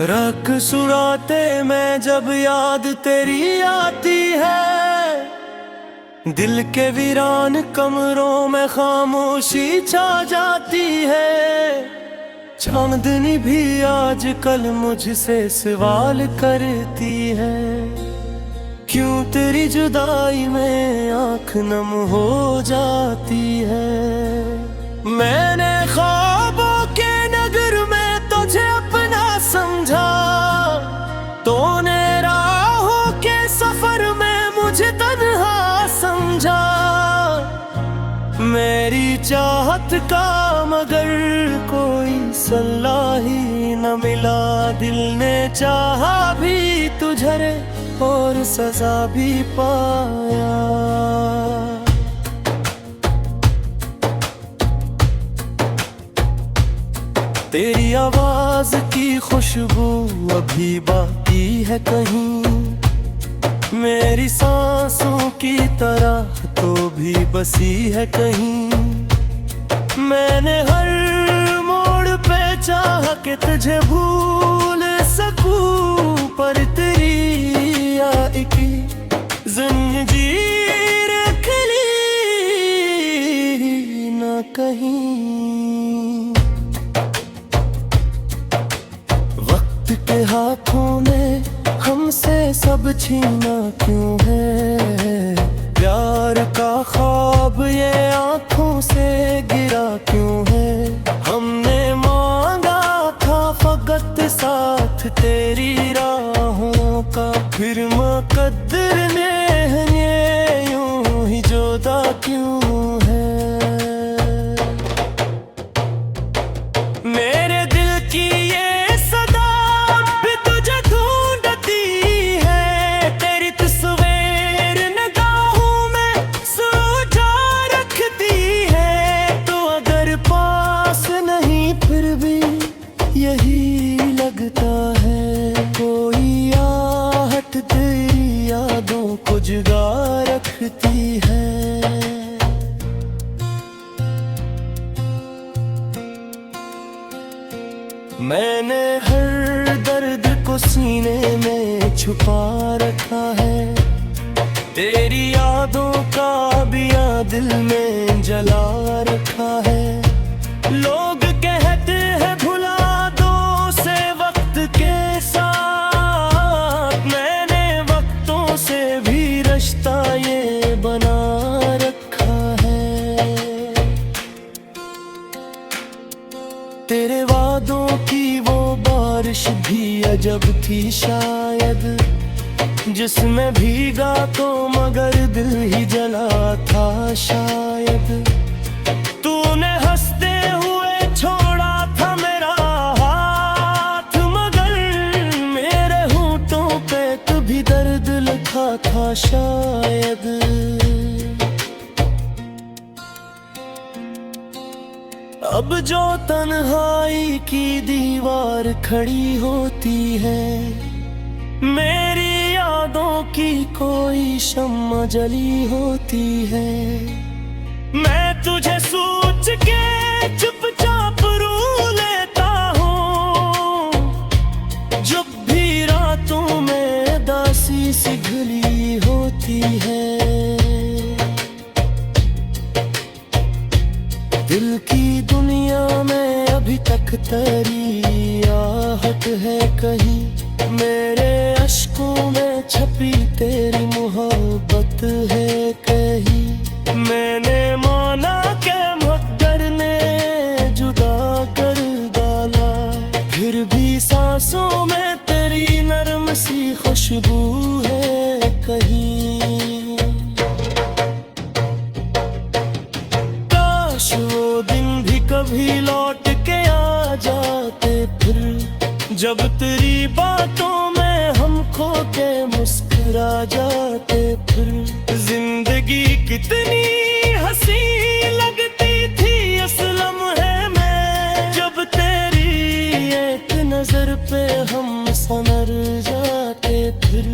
रक सुराते मैं जब याद तेरी आती है, दिल के वीरान कमरों में खामोशी छा जाती है। चांदनी भी आजकल मुझसे सवाल करती है, क्यों तेरी जुदाई में आँख नम हो जाती है। मैंने ख्वाबों के नगर में तुझे अपना समझा, तूने राहों के सफर में मुझे तन्हा समझा। मेरी चाहत का मगर कोई सल्ला ही न मिला, दिल ने चाहा भी तुझे और सजा भी पाया। तेरी आवाज की खुशबू अभी बाकी है कहीं, मेरी सांसों की तरह तो भी बसी है कहीं। मैंने हर मोड़ पे चाहा कि तुझे भूल सकूं, पर तेरी आई की ज़ंजीर खली न कहीं। वक्त के हाथों ने हमसे सब छीना क्यों है, प्यार का ख्वाब ये आँखों से गिरा क्यों है। हमने मांगा था फकत साथ तेरी राहों का, फिर मुकद्दर ने ये यूं ही जुदा क्यों है। मेरे दिल की ये सदा भी तुझे ढूंढती है, तेरी तस्वीर निगाहों में सजा रखती है। तो अगर पास नहीं फिर भी यही लगता है, कोई आहट तेरी यादों को जगा रखती है। मैंने हर दर्द को सीने में छुपा रखा है, तेरी यादों का बिया दिल में जला रखा है। लोग कहते हैं भुला दो से वक्त के साथ, मैंने वक्तों से भी रिश्ता ये बना रखा है। तेरे वादों की वो बारिश भी अजब थी शायद, जिसमें भीगा तो मगर दिल ही जला था शायद। तूने हंसते हुए छोड़ा था मेरा हाथ, मगर मेरे होठों पे कभी दर्द लिखा था शायद। अब जो तन्हाई की दीवार खड़ी होती है, मेरी यादों की कोई शम्मा जली होती है। मैं तुझे सोच के चुपचाप रो लेता हूँ, जब भी रातों में दासी सी घुली होती है। दिल की दुनिया में अभी तक तेरी आहट है कहीं, मेरे अश्कों में छपी तेरी मोहब्बत है कहीं। मैंने माना के मुकद्दर ने जुदा कर डाला, फिर भी सांसों में तेरी नरम सी खुशबू है कहीं। काश वो दिन भी कभी लौट के आ जाते फिर, जब तेरी बातों में हम खो के मुस्कुरा जाते फिर। जिंदगी कितनी हंसी लगती थी असलम है मैं, जब तेरी एक नजर पे हम संवर जाते फिर।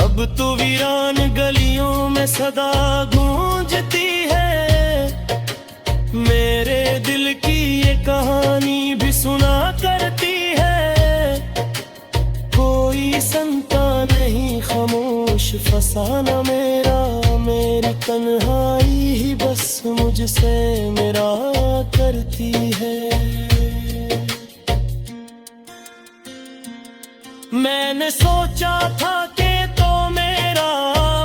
अब तो वीरान गलियों में सदा गूंजती है, मेरे दिल की एक कहानी भी सुना करती है। कोई संता नहीं खामोश फसाना मेरा, मेरी तन्हाई ही बस मुझसे मेरा करती है। मैंने सोचा था कि तो मेरा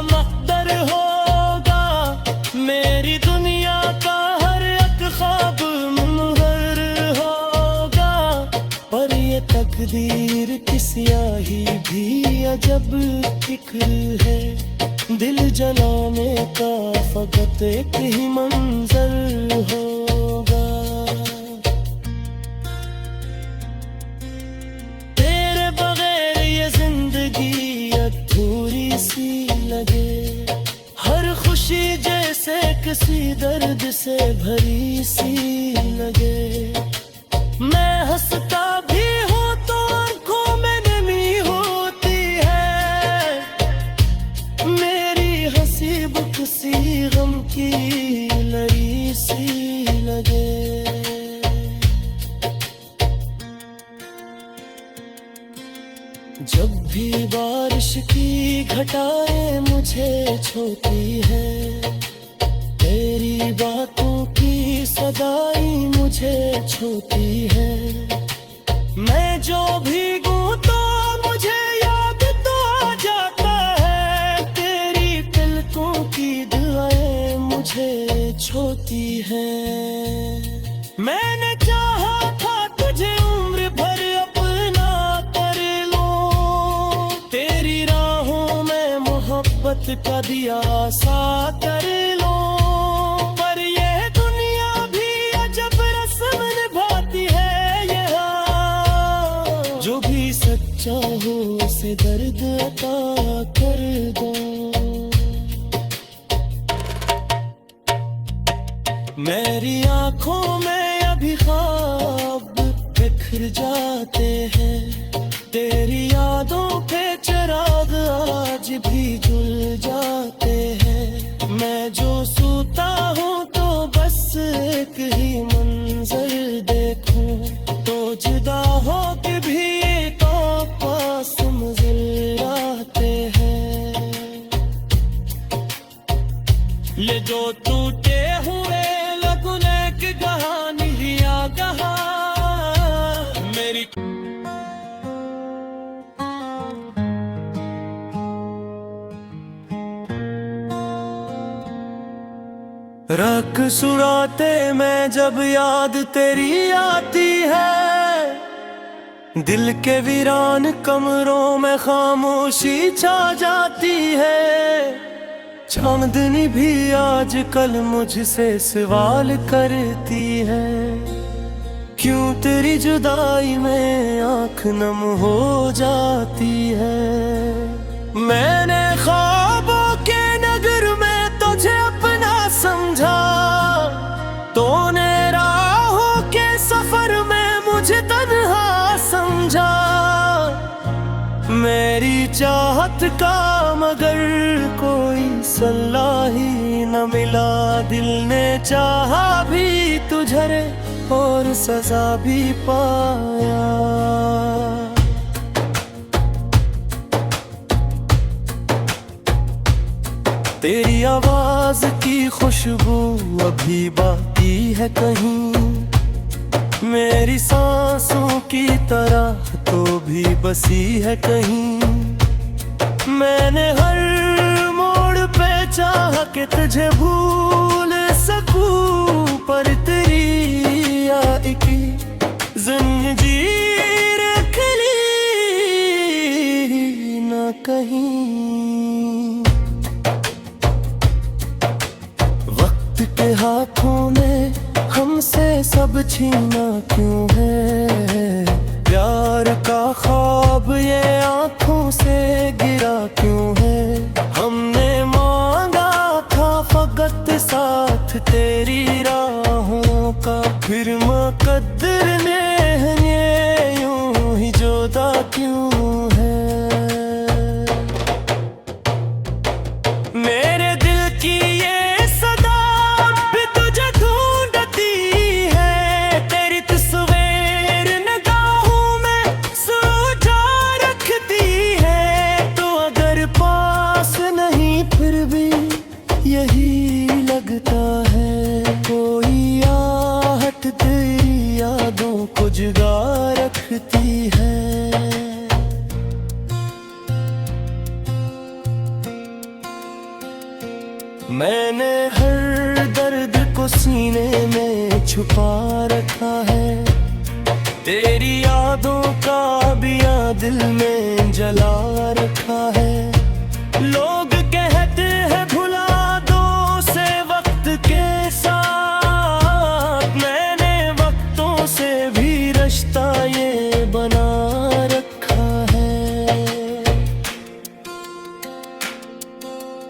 मकदर होगा, मेरी दुनिया का हर एक ख्वाब मुनव्वर होगा। पर ये तकदीर की स्याही भी अजब फिक्र है, दिल जलाने का फकत एक ही मंजर होगा। तेरे बगैर ये जिंदगी अधूरी सी लगे, हर खुशी जैसे किसी दर्द से भरी सी लगे। मैं हंसता भी हूँ तो आंखों में नमी होती है, मेरी हंसी बुक सी गम की लड़ी सी लगे। जब भी बारिश की घटाएं मुझे छूती है, तेरी बातों की सदाई मुझे छूती है। मैं जो भीगूं तो मुझे याद तो आ जाता है, तेरी पलकों की दुआएं मुझे छूती हैं। मैंने चाहा था तुझे उम्र भर अपना कर लूं, तेरी राहों में मोहब्बत का दिया सा कर लूं। पर ये दुनिया भी अजब रस्म निभाती है यहाँ, जो भी सच्चा हो उसे दर्द अता कर दो। मेरी आंखों में अभी ख्वाब बिखर जाते हैं, तेरी यादों पे चिराग आज भी जल जाते हैं। मैं जो सोता हूँ तो बस एक ही मंजर देखूं, तो जुदा हो के भी तो पास मंजिल आते हैं। ये जो टूटे हुए लगने की कहानी लिया कहा मेरी। रख सुनाते मैं जब याद तेरी आती है, दिल के वीरान कमरों में खामोशी छा जाती है। चांदनी भी आजकल मुझसे सवाल करती है, क्यों तेरी जुदाई में आंख नम हो जाती है। मैंने ख्वाबों के नगर में तुझे अपना समझा, तूने राहों के सफर में मुझे तन्हा समझा। मेरी चाहत का मगर कोई सल्ला ही न मिला, दिल ने चाहा भी तुझे और सजा भी पाया। तेरी आवाज की खुशबू अभी बाकी है कहीं, मेरी सांसों की तरह तो भी बसी है कहीं। मैंने हर मोड़ पे चाहा कि तुझे भूल सकूं, पर तेरी आई की ज़ंजीर खुली न कहीं। वक्त के हाथों में हमसे सब छीना क्यों है, प्यार का ख्वाब ये आंखों से गिरा क्यों है। हमने मांगा था फकत साथ तेरी राहों का, फिर मुकद्दर ने ये यूं ही जुदा क्यों है। मेरे दिल की ये सदा भी तुझे ढूंढती है, तेरी मैंने हर दर्द को सीने में छुपा रखा है, तेरी यादों का बिया दिल में जला रखा है। लोग कहते हैं भुला दो से वक्त के साथ, मैंने वक्तों से भी रिश्ता ये बना रखा है।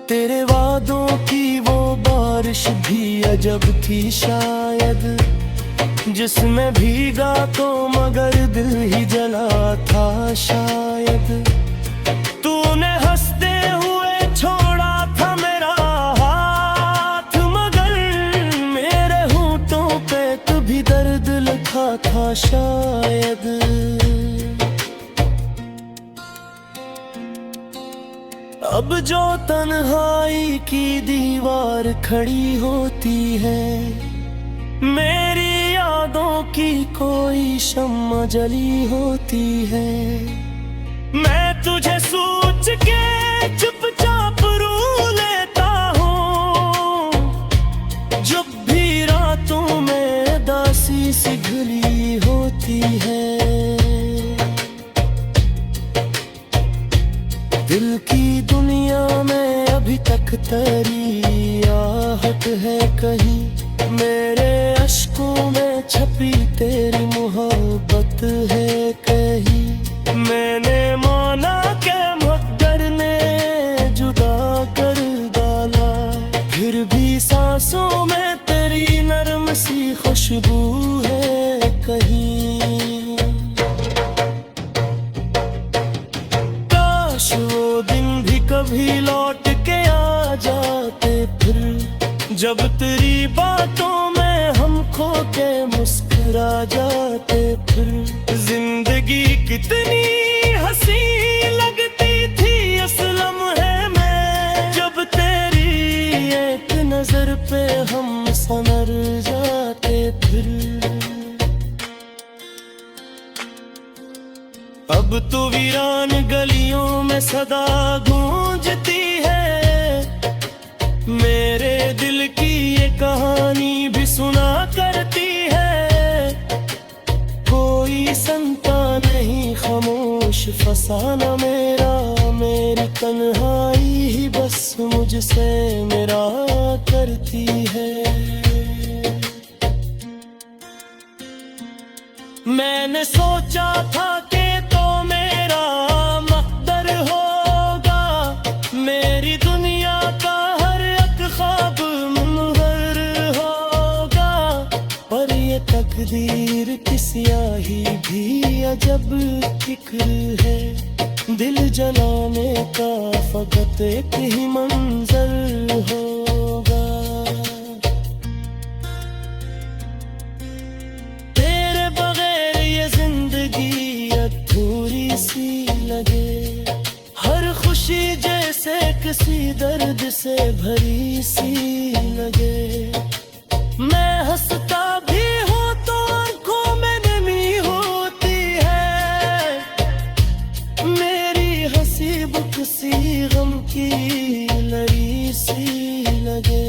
तेरे वादों की वो बारिश भी अजब थी शायद, जिसमें भीगा तो मगर दिल ही जला था शायद। तूने हंसते हुए छोड़ा था मेरा हाथ, मगर मेरे होठों पे कभी दर्द लिखा था शायद। अब जो तन्हाई की दीवार खड़ी होती है, मेरी यादों की कोई शम्मा जली होती है। मैं तुझे सोच के चुपचाप रो लेता हूँ, जब भी रातों में दासी सी घुली होती है। दिल की दुनिया में अभी तक तेरी आहट है कहीं, मेरे अश्कों में छपी तेरी मोहब्बत है कहीं। मैंने माना के मकदर ने जुदा कर डाला, फिर भी सांसों में तेरी नरम सी खुशबू है कहीं। काश वो दिन भी कभी लौट के आ जाते फिर, जब तेरी बातों में हम खो के मुस्कुरा जाते फिर। जिंदगी कितनी हंसी लगती थी असलम है मैं, जब तेरी एक नजर पे हम संवर जाते फिर। अब तो वीरान गलियों में सदा गूंजती है, मेरे दिल की ये कहानी भी सुना करती है। कोई संता नहीं खामोश फसाना मेरा, मेरी तन्हाई ही बस मुझसे मेरा करती है। मैंने सोचा था कि तो मेरा मकदर होगा, मेरी दुनिया का ख्वाब मुनव्वर होगा। पर ये तकदीर की स्याही भी अजब फिक्र है, दिल जलाने का फकत एक ही मंजर होगा। तेरे बगैर ये जिंदगी अधूरी सी लगे, हर खुशी जैसे किसी दर्द से भरी सी लगे। मैं हंसता भी हूँ तो आंखों में नमी होती है, मेरी हंसी बुक सी गम की लड़ी सी लगे।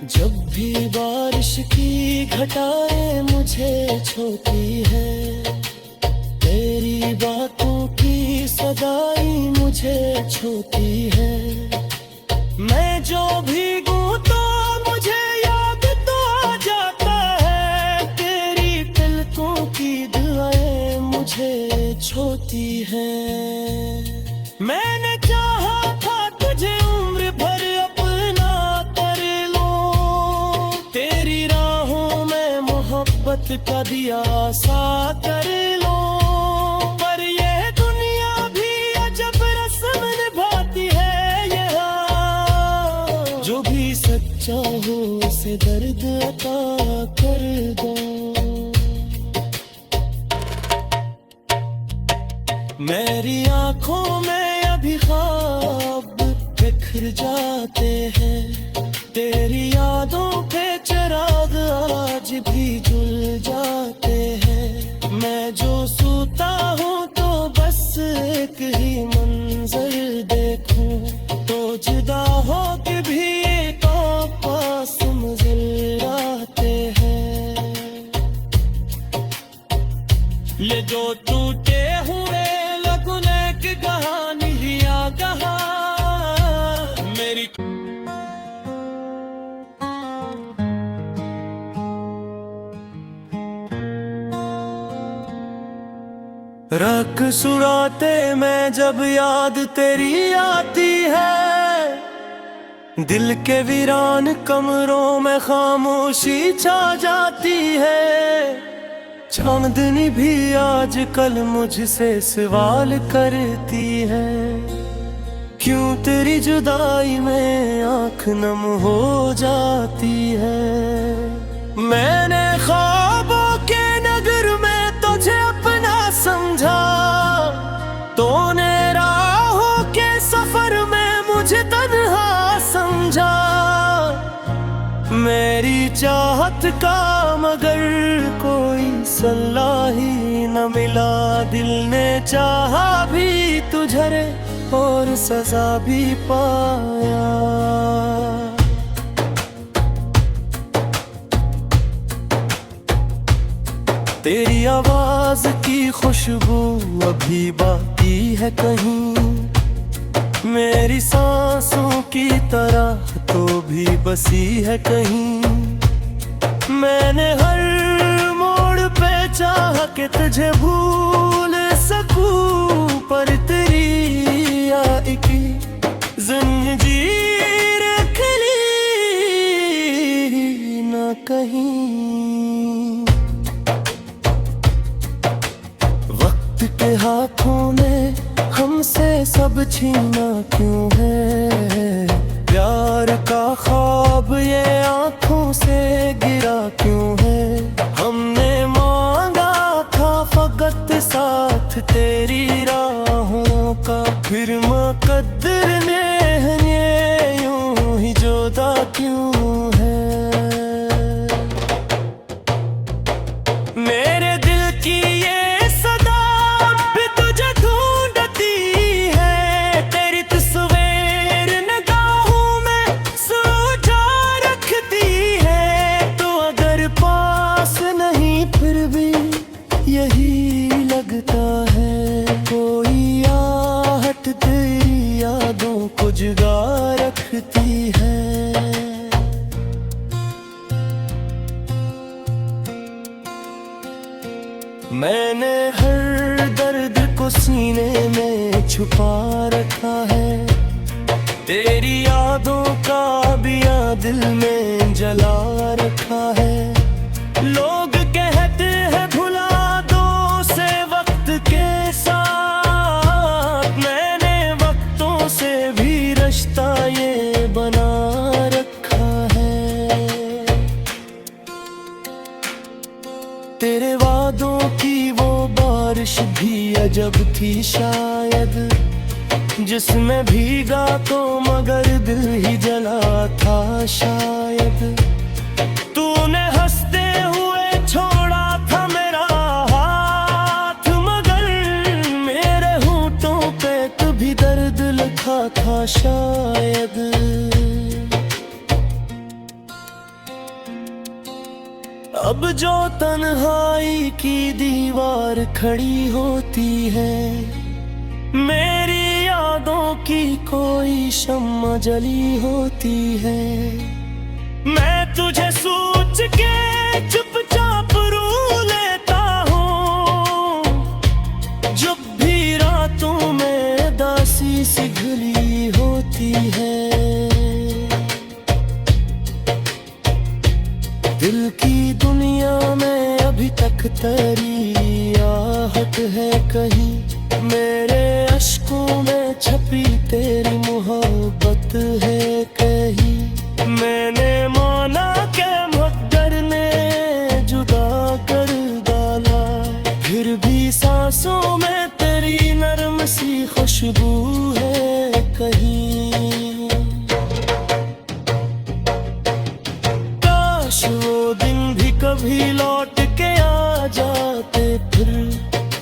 जब भी बारिश की घटाएं मुझे छूती है, तेरी बातों की सदाई मुझे छूती है। मैं जो भीगूं तो मुझे याद तो आ जाता है, तेरी पलकों की दुआएं मुझे छूती हैं। मैंने चाहा था तुझे उम्र भर अपना कर लूं, तेरी राहों में मोहब्बत का दिया सा कर लो। पर ये दुनिया भी अजब रस्म निभाती है यहाँ, जो भी सच्चा हो उसे दर्द अता कर दो। मेरी आंखों में अभी ख्वाब बिखर जाते हैं, तेरी यादों पे चिराग आज भी जल जाते हैं। मैं जो सोता हूँ तो बस एक ये जो टूटे हुए लगने की कहानियां कहा मेरी। रख सुराते में जब याद तेरी आती है, दिल के वीरान कमरों में खामोशी छा जाती है। चांदनी भी आजकल मुझसे सवाल करती है, क्यों तेरी जुदाई में आंख नम हो जाती है। मैंने ख्वाबों के नगर में तुझे अपना समझा, तूने राहों के सफर में मुझे तन्हा समझा। मेरी चाहत का मगर कोई सल्ला ही न मिला, दिल ने चाहा भी तुझे और सजा भी पाया। तेरी आवाज की खुशबू अभी बाकी है कहीं, मेरी सांसों की तरह तो भी बसी है कहीं। मैंने हर मोड़ पे चाहा कि तुझे भूल सकूं, पर तेरी याद की ज़ंजीर खुली न कहीं। वक्त के हाथों ने हमसे सब छीना क्यों है, प्यार का ख्वाब ये आंखों से गिरा क्यों है। हमने मांगा था फकत साथ तेरी राहों का, फिर मुकद्दर ने ये यूं ही जुदा क्यों है। मेरे दिल की ये यही लगता है, कोई आहट तेरी यादों को जगा रखती है। मैंने हर दर्द को सीने में छुपा रखा है, तेरी यादों का बिया दिल में जला रखा है। लोग कहते हैं भुला दो से वक्त के साथ, मैंने वक्तों से भी रिश्ता ये बना रखा है। तेरे वादों की वो बारिश भी अजब थी शायद, जिसमें भीगा तो मगर दिल ही जला था शायद। तूने हंसते हुए छोड़ा था मेरा हाथ, मगर मेरे होठों पे कभी दर्द लिखा था शायद। अब जो तन्हाई की दीवार खड़ी होती है, मेरी यादों की कोई शम्मा जली होती है। मैं तुझे सोच के चुपचाप रो लेता हूँ, जब भी रातों में दासी सी घुली होती है। दिल की दुनिया में अभी तक तेरी आहट है कहीं, मेरे अश्कों में छपी तेरी मोहब्बत है कहीं। मैंने माना के मुकद्दर ने जुदा कर डाला, फिर भी सांसों में तेरी नरम सी खुशबू है कहीं। काश वो दिन भी कभी लौट के आ जाते फिर,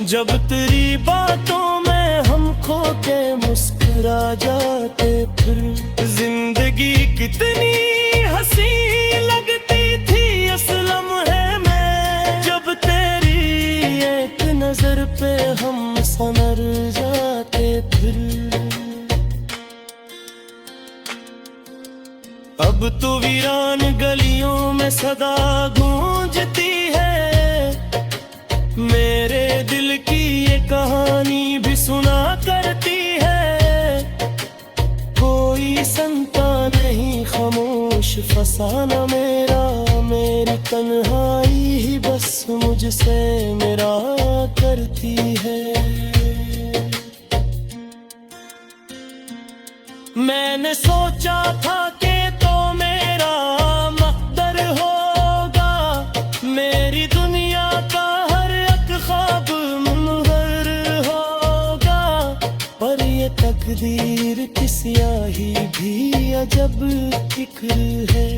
जब तेरी बातों में हम खो के मुस्कुरा जाते फिर। जिंदगी कितनी हंसी लगती थी असल लम्हे में, जब तेरी एक नजर पे हम संवर जाते फिर। अब तो वीरान गलियों में सदा गूंजती है, मेरे दिल की ये कहानी भी सुना करती है। कोई संता नहीं खामोश फसाना मेरा, मेरी तन्हाई ही बस मुझसे मेरा करती है। मैंने सोचा था कि तो मेरा मकदर होगा, मेरी दुनिया का हर एक ख्वाब मुनव्वर होगा। पर ये तकदीर की स्याही भी अजब फिक्र है,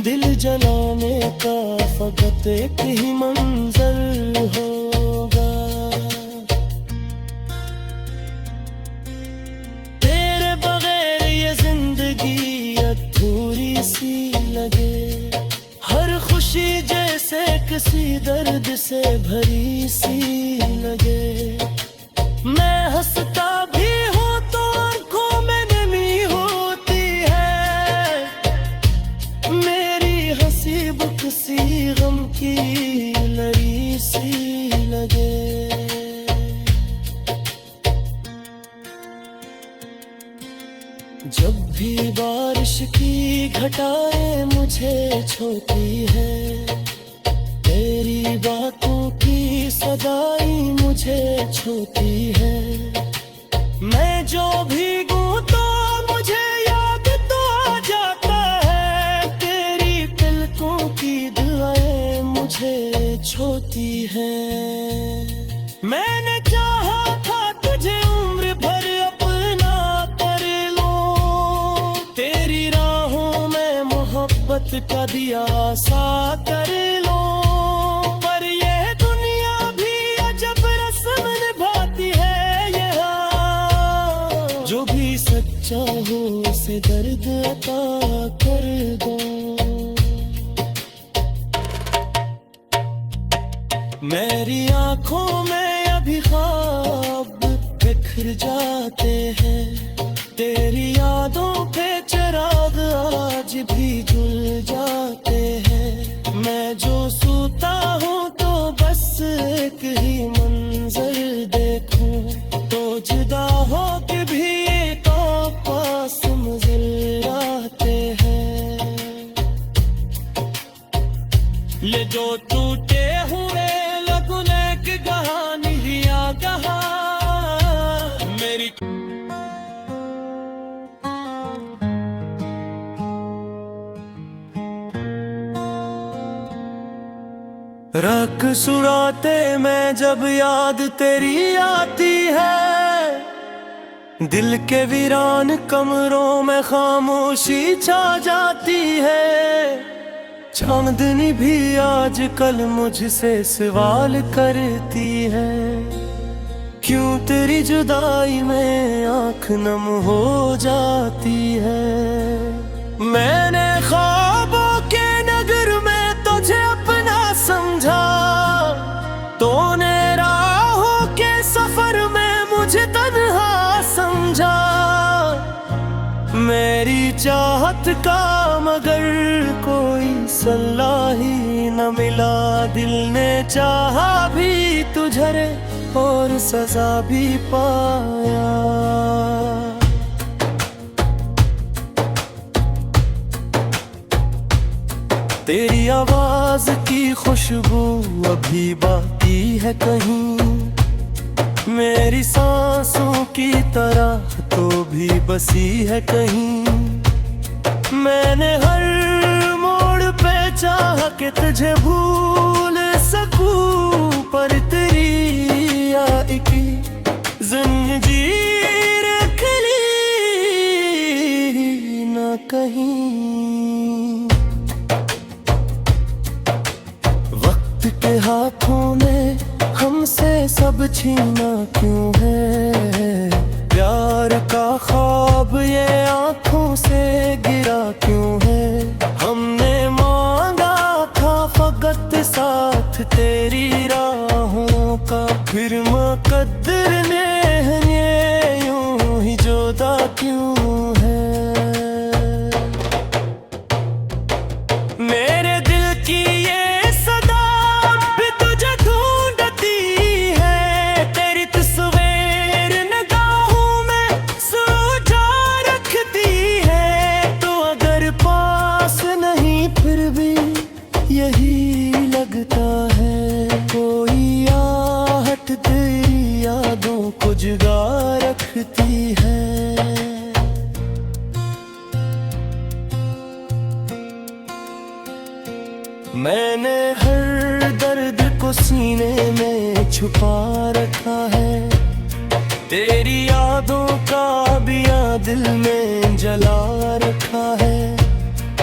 दिल जलाने का फकत एक ही मंजर होगा। तेरे बगैर ये जिंदगी अधूरी सी लगे, हर खुशी जैसे किसी दर्द से भरी सी लगे। मैं हंसता भी हूँ तो आंखों में नमी होती है, मेरी हंसी बुकसी गम की लड़ी सी लगे। जब भी बारिश की घटाएं मुझे छूती है, तेरी बातों की सदाई मुझे छूती है। मैं जो भीगूं तो मुझे याद तो आ जाता है, तेरी पलकों की दुआएं मुझे छूती हैं। मैंने चाहा था तुझे उम्र भर अपना कर लूं, तेरी राहों में मोहब्बत का दिया सा कर लूं। पर ये दुनिया भी अजब रस्म निभाती है यहाँ, जो भी सच्चा हो उसे दर्द अता कर दो। मेरी आंखों में अभी ख्वाब बिखर जाते हैं, तेरी यादों पे चिराग आज भी जल जाते हैं। मैं जो सोता हूँ तो बस एक ही मंजर देखूं, तो जुदा हो के भी एक पास मंजिल आते हैं। ले जो टूटे हुए लगने की कहानी लिया कहा मेरी। रख सुनाते मैं जब याद तेरी आती है, दिल के वीरान कमरों में खामोशी छा जाती है। चांदनी भी आजकल मुझसे सवाल करती है, क्यों तेरी जुदाई में आंख नम हो जाती है। मैंने ख्वाबों के नगर में तुझे अपना समझा, तूने राहों के सफर में मुझे तन्हा समझा। मेरी चाहत का मगर कोई सल्ला ही न मिला, दिल ने चाहा भी तुझे और सजा भी पाया। तेरी आवाज की खुशबू अभी बाकी है कहीं, मेरी सांसों की तरह तो भी बसी है कहीं। मैंने हर मोड़ पे चाहा कि तुझे भूल सकूं, पर तेरी याद की ज़ंजीर खुली न कहीं। वक्त के हाथों ने हमसे सब छीना क्यों है, प्यार का ख्वाब ये आंखों से गिरा क्यों है। हमने मांगा था फकत साथ तेरी राहों का, फिर मुकद्दर ने ये यूं ही जुदा क्यों है। मेरे दिल की ये सदा भी तुझे ढूंढती है, तेरी तस्वीर निगाहों में सुलझा रखती है। तो अगर पास नहीं फिर भी यही लगता है, कोई आहट तेरी यादों को जगा रखती है। मैंने हर दर्द को सीने में छुपा रखा है, तेरी यादों का बिया दिल में जला रखा है।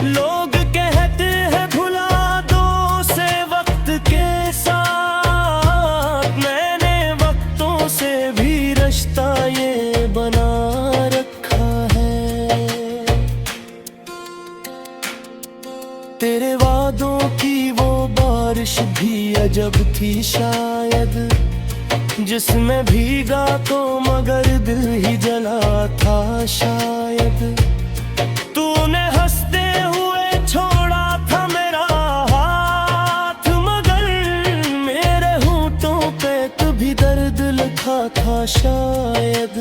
लोग कहते हैं भुला दो से वक्त के साथ, मैंने वक्तों से भी रिश्ता ये बना रखा है। तेरे वादों की वो बारिश भी अजब थी शायद, जिसमें भीगा तो मगर दिल ही जला था शायद। तूने हंसते हुए छोड़ा था मेरा हाथ, मगर मेरे होठों पे कभी दर्द लिखा था शायद।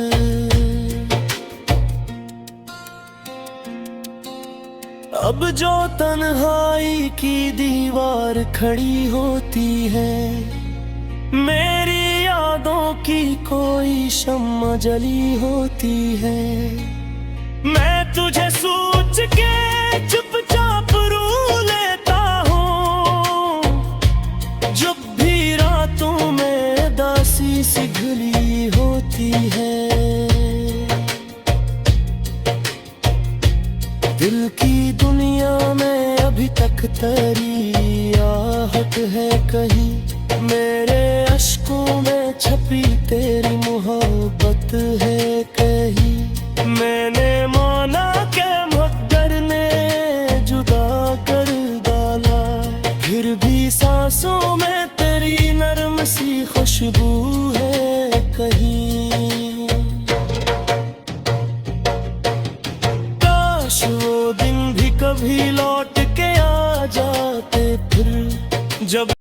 अब जो तन्हाई की दीवार खड़ी होती है, मेरी यादों की कोई शम्मा जली होती है। मैं तुझे सोच के चुपचाप रो लेता हूँ, जब भी रातों में दासी सी घुली होती है। दिल की दुनिया में अभी तक तेरी आहट है कहीं, मेरे अश्कों में छपी तेरी मोहब्बत है कहीं। मैंने माना के मुकद्दर ने जुदा कर डाला, फिर भी सांसों में तेरी नरम सी खुशबू है कहीं। काश वो दिन भी कभी लौट के आ जाते फिर, जब